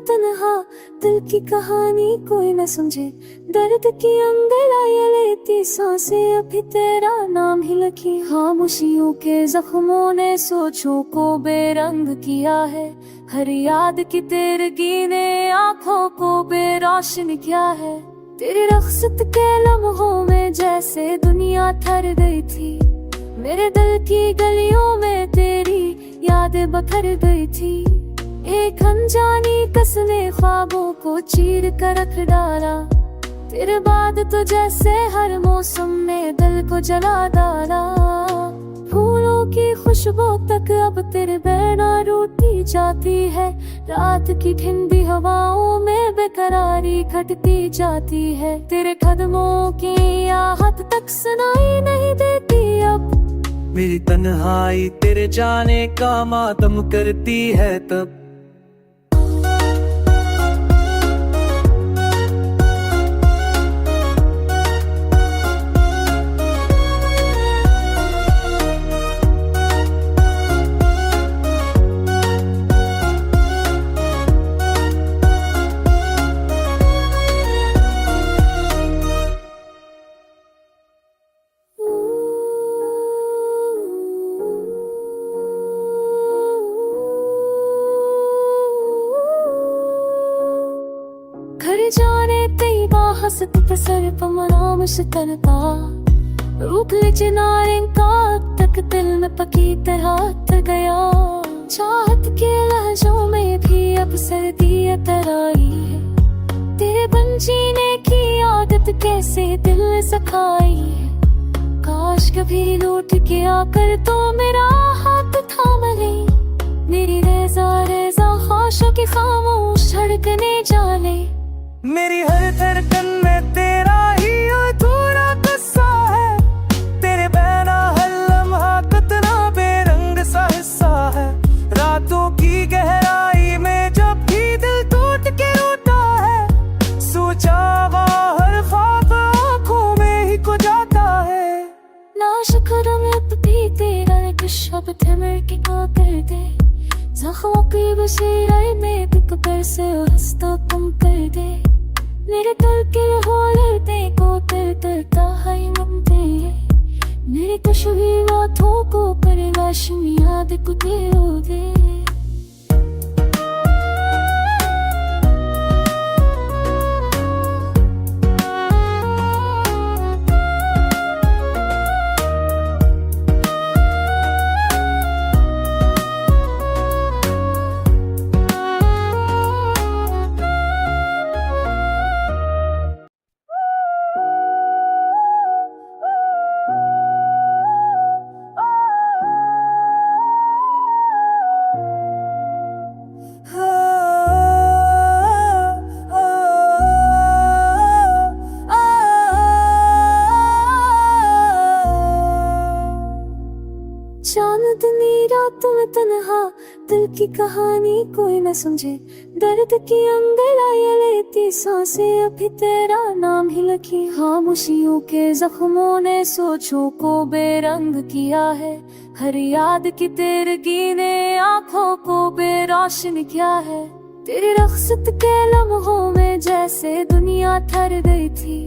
तन्हा, दिल की कहानी कोई न समझे। दर्द की अंगड़ाइयां लेती सांसें, अभी तेरा नाम ही लिखी। खामोशियों के जख्मों ने सोचों को बेरंग किया है। हर याद की तेरगी ने आंखों को बेरोशन किया है। तेरी रख्सत के लम्हों में जैसे दुनिया ठहर गई थी। मेरे दिल की गलियों में तेरी यादें बखर गई थी। एक अनजानी कसने ख्वाबों को चीर कर रख डाला। तेरे बाद तो जैसे हर मौसम ने दिल को जला डाला। फूलों की खुशबू तक अब तेरे बिना रूठी जाती है। रात की ठंडी हवाओं में बेकरारी घटती जाती है। तेरे कदमों की आहट तक सुनाई नहीं देती अब। मेरी तन्हाई तेरे जाने का मातम करती है तब। घर जाने तेरी हसत पसर पमनाम शिकनता। रूप ले चिनारें का अब तक दिल में पकी तरह तर गया। चाहत के लहजों में भी अब सर्दी तराई है। तेरे बिन जीने की आदत कैसे दिल सखाई है। काश कभी लौट के आकर तो मेरा हाथ थाम ले। मेरी रेजा रेजा ख्वाहिशों की खामोश धड़कने जाने। मेरी हर धड़कन में तेरा ही अधूरा किस्सा है। तेरे बहना हर लम्हा कितना बेरंग सा हिस्सा है। रातों की गहराई में जब भी दिल टूट के रोता है। सोचा हुआ हर ख्वाब आँखों में ही खो जाता है। नाशुक्र में भी तेरा एक शब्द है मेरे की कर दे। ज़ख्मों की बसीराई में भी कब्र से हंसता कम कर दे। मेरे दिल के होलते को तरता है मनते। मेरी कुछ भी बातों को पर लाश में याद को दे। चांदनी रातों में तन्हा, दिल की कहानी कोई न समझे। दर्द की अंगड़ाइयां लेती सांसें, अभी तेरा नाम ही लिखी। खामोशियों के जख्मों ने सोचों को बेरंग किया है। हर याद की तेरगी ने आंखों को बेरोशन किया है। तेरी रख्सत के लम्हों में जैसे दुनिया ठहर गई थी।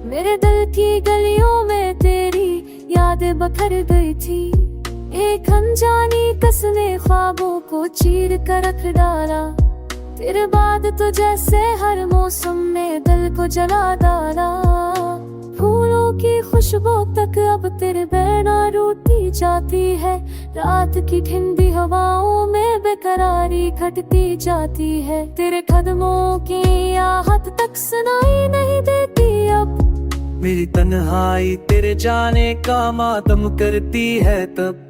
मेरे दिल की गलियों में तेरी यादें बखर गई थी। एक अनजानी कसने ख्वाबों को चीर कर रख डाला। तेरे बाद तो जैसे हर मौसम ने दिल को जला डाला। फूलों की खुशबू तक अब तेरे बिना रूठी जाती है। रात की ठंडी हवाओं में बेकरारी घटती जाती है। तेरे कदमों की आहट तक सुनाई नहीं देती अब। मेरी तन्हाई तेरे जाने का मातम करती है तब।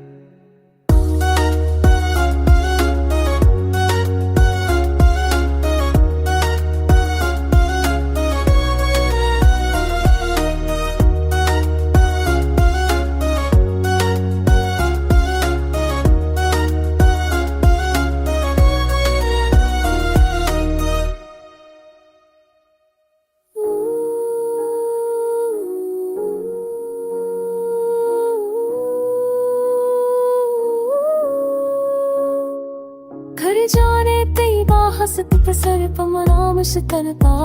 हसत प्रसर पमनाम शिकनता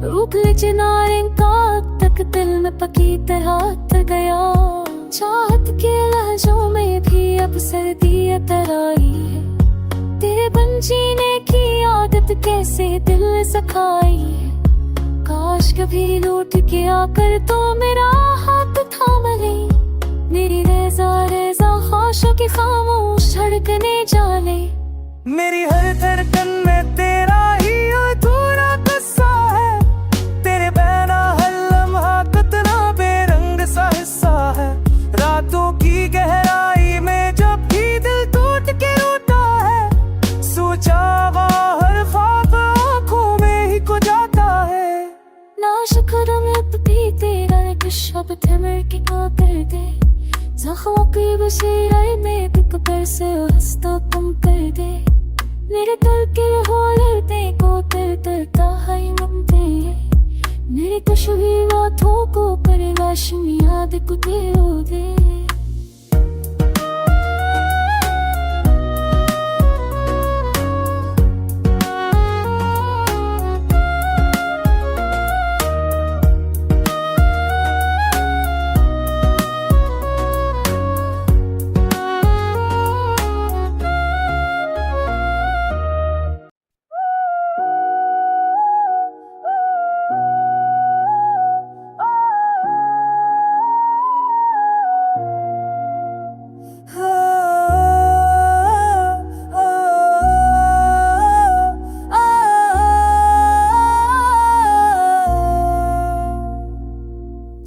रूप ले चिनारें का तक दिल में पकी तरह तर गया चाहत के लहजों में भी अब सर्दी तराई है तेरे बन जीने की आदत कैसे दिल सखाई है काश कभी लौट के आकर तो मेरा हाथ थाम ले मेरी रेजा रेजा ख्वाहिशों की खामोश धड़कने जाने मेरी हर धड़कन में तेरा ही अधूरा किस्सा है तेरे बहना हर लम्हा कितना बेरंग सा हिस्सा है रातों की गहराई में जब भी दिल टूट के रोता है सोचा हुआ हर ख्वाब आँखों में ही खो जाता है ना शुक्र में भी तेरा एक शब्द है मेरे की कर दे ज़ख्मों की बसीराई में भी कबर से हंसता तुम कर दे मेरे दिल के होलते को तर तरता है ममते मेरे कशुही रातों को परिलाश में याद को दे दे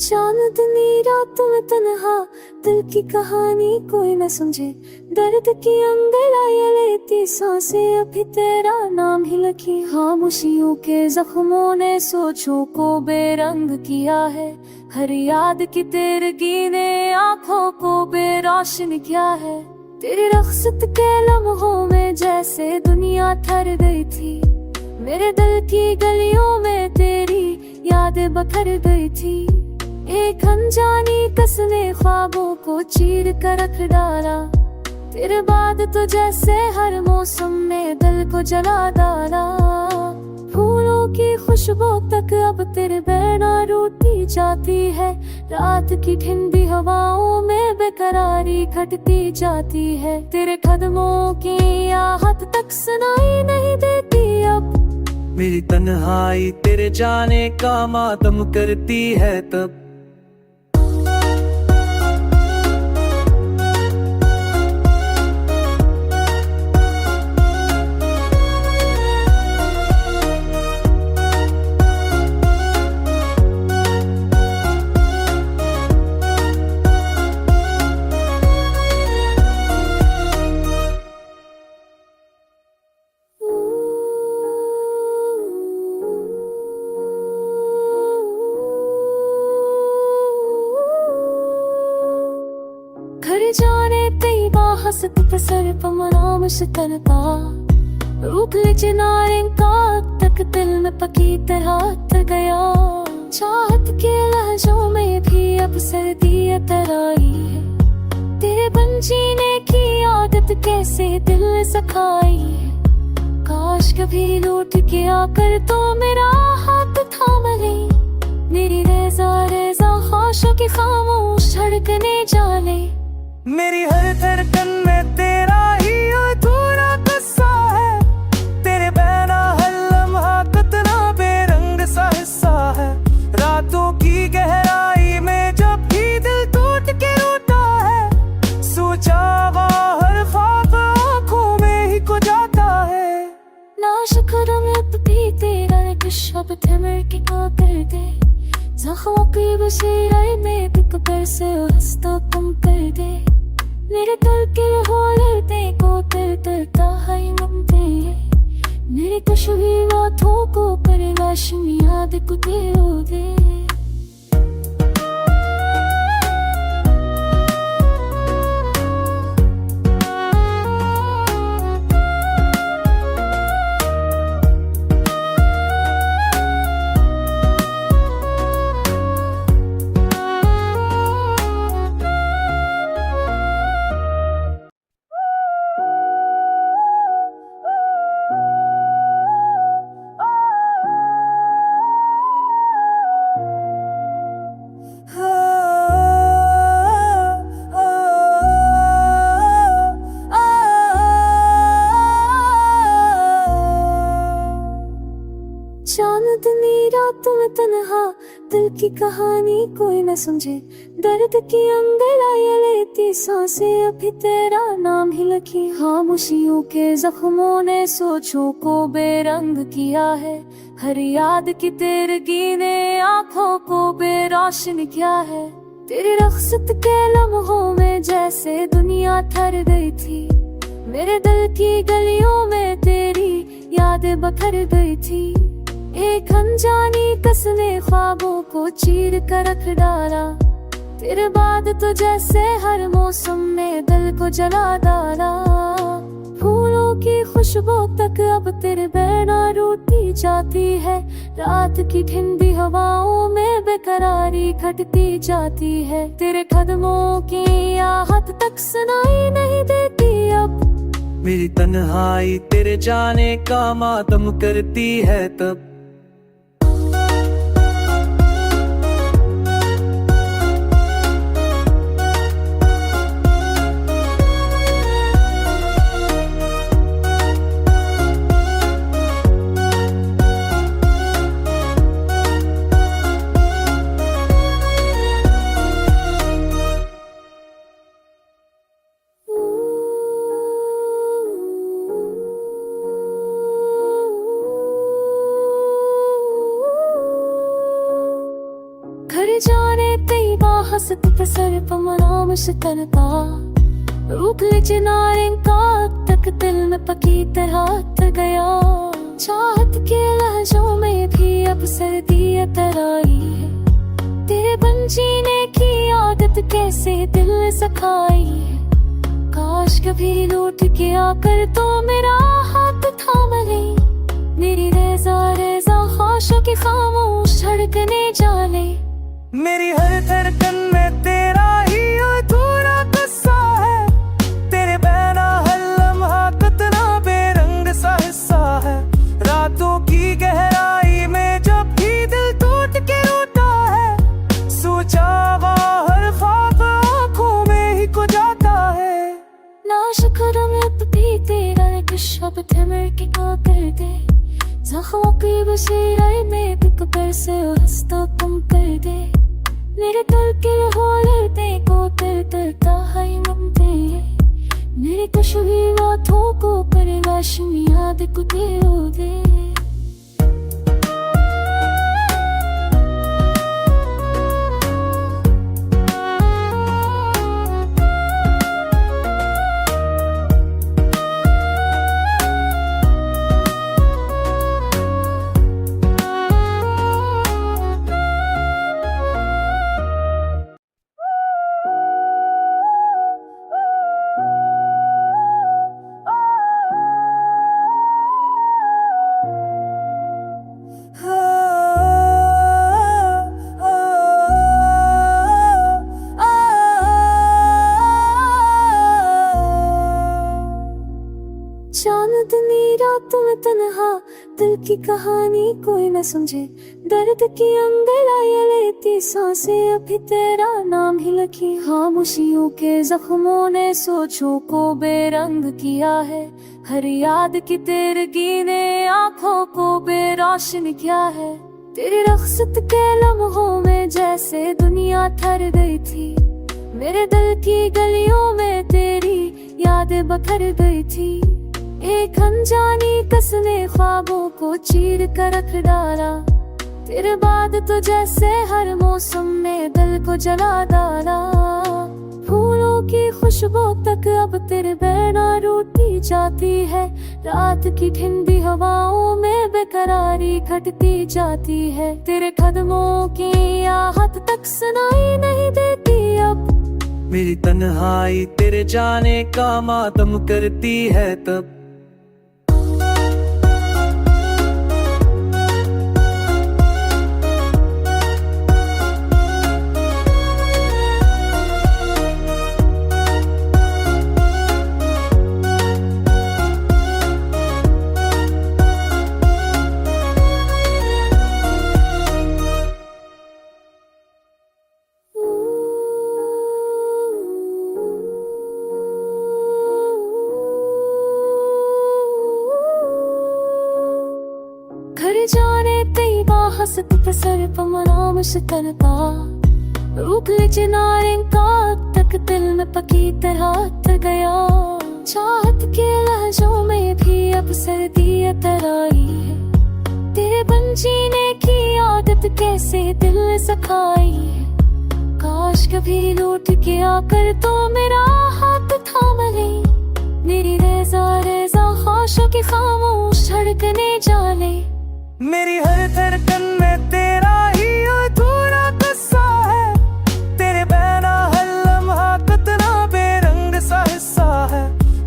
चांदनी रात में तन्हा दिल की कहानी कोई न समझे दर्द की अंगड़ाइयां लेती सांसें अभी तेरा नाम ही लिखी खामोशियों के जख्मों ने सोचों को बेरंग किया है हर याद की तेरगी ने आँखों को बेरोशन किया है तेरी रख्सत के लम्हों में जैसे दुनिया ठहर गई थी मेरे दिल की गलियों में तेरी यादें बखर गई थी एक अनजानी कसने ख्वाबों को चीर कर रख डाला तेरे बाद तो जैसे हर मौसम में दिल को जला डाला फूलों की खुशबू तक अब तेरे बहना रूठी जाती है रात की ठंडी हवाओं में बेकरारी घटती जाती है तेरे कदमों की आहट तक सुनाई नहीं देती अब मेरी तन्हाई तेरे जाने का मातम करती है तब जाने तैयबा हसत प्रसर पमनाम शिकनता रूप ले चिनारें का तक दिल में पकी तरह तर गया चाहत के लहजों में भी अब सर्दी तराई है तेरे बन जीने की आदत कैसे दिल सखाई है काश कभी लौट के आकर तो मेरा हाथ थाम ले मेरी रेजा रेजा ख्वाहिशों की खामोश धड़कने जाने मेरी हर धड़कन में तेरा ही अधूरा किस्सा है तेरे बहना हर लम्हा कितना बेरंग सा हिस्सा है रातों की गहराई में जब भी दिल टूट के रोता है सोचा हुआ हर ख्वाब आँखों में ही खो जाता है ना शुक्र में भी तेरा एक शब्द है मेरे की कर दे ज़ख्मों की बसीराई में भी कबर से हंसता तुम कर दे मेरे दिल के होलते को तर तरता है ममते मेरे कशुही रातों को परिलाश में याद को दे दिल की कहानी कोई न समझे, दर्द की अंगड़ाइयां लेती सांसें, अभी तेरा नाम ही लिखी। खामोशियों के जख्मों ने सोचों को बेरंग किया है, हर याद की तेरगी ने आंखों को बेरोशन किया है। तेरी रख्सत के लम्हों में जैसे दुनिया ठहर गई थी, मेरे दिल की गलियों में तेरी यादें बखर गई थी। एक अनजानी कस ने ख्वाबों को चीर कर रख डाला, तेरे बाद तो जैसे हर मौसम ने दिल को जला डाला। फूलों की खुशबू तक अब तेरे बिना रूठी जाती है, रात की ठंडी हवाओं में बेकरारी घटती जाती है। तेरे कदमों की आहट तक सुनाई नहीं देती अब, मेरी तन्हाई तेरे जाने का मातम करती है तब। घर जाने तेरी बाहसत पसर पमना मुश्तनका, रूप ले चिनारें का अब तक दिल में पकी तरह तर गया। चाहत के लहजों में भी अब सर्दी तराई है, तेरे बन जीने की आदत कैसे दिल सखाई है। काश कभी लौट के आकर तो मेरा हाथ थाम ले, मेरी रेजा रेजा ख्वाहिशों की खामोश धड़कने जाने। मेरी हर धड़कन में तेरा ही अधूरा किस्सा है, तेरे बहना हर लम्हा कितना बेरंग सा हिस्सा है। रातों की गहराई में जब भी दिल टूट के रोता है, सोचा हुआ हर ख्वाब आँखों में ही खो जाता है। नाशुक्र में भी तेरा एक शब्द है मेरे की को कर दे, ज़ख्मों की बसीराई में भी कब्र से हंसता कम कर दे। मेरे दिल के होलते को दिल करता है मनते, मेरी कशुही बातों को परिलाश याद को दे। चांदनी रात में तन्हा, दिल की कहानी कोई न समझे, दर्द की अंगड़ाइयां लेती सांसें, अभी तेरा नाम ही लिखी। खामोशियों के जख्मों ने सोचों को बेरंग किया है, हर याद की तेरगी ने आंखों को बेरोशन किया है। तेरी रख्सत के लम्हों में जैसे दुनिया ठहर गई थी, मेरे दिल की गलियों में तेरी यादें बखर गई थी। एक अनजानी कस ने ख्वाबों को चीर कर रख डाला, तेरे बाद तो जैसे हर मौसम ने दिल को जला डाला। फूलों की खुशबू तक अब तेरे बिना रूठी जाती है, रात की ठंडी हवाओं में बेकरारी घटती जाती है। तेरे कदमों की आहट तक सुनाई नहीं देती अब, मेरी तन्हाई तेरे जाने का मातम करती है तब। हसत पसर पमनाम शितलता रूप ले चिनारें का तक दिल में पकी तरह तर गया चाहत के लहजों में भी अब सर्दी तराई है तेरे बन जीने की आदत कैसे दिल सखाई है काश कभी लौट के आकर तो मेरा हाथ थाम ले मेरी रेजा रेजा ख्वाहिशों की खामोश धड़कने जाने मेरी हर धड़कन में तेरा ही अधूरा किस्सा है तेरे बहना हर लम्हा कितना बेरंग सा हिस्सा है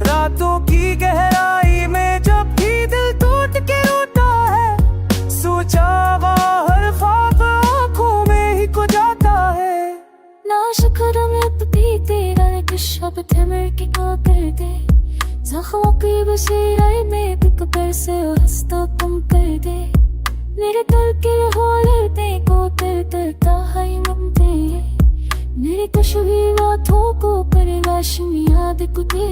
रातों की गहराई में जब भी दिल टूट के रोता है सोचा हुआ हर ख्वाब आँखों में ही खो जाता है ना शुक्र में भी तेरा एक शब्द है मेरे की कर दे ज़ख्मों की बसीराई में भी कबर से हंसता कम कर दे मेरे दिल के होलते को तर तरता है ममते मेरे कशुही बातों को पर लाशमी याद को दे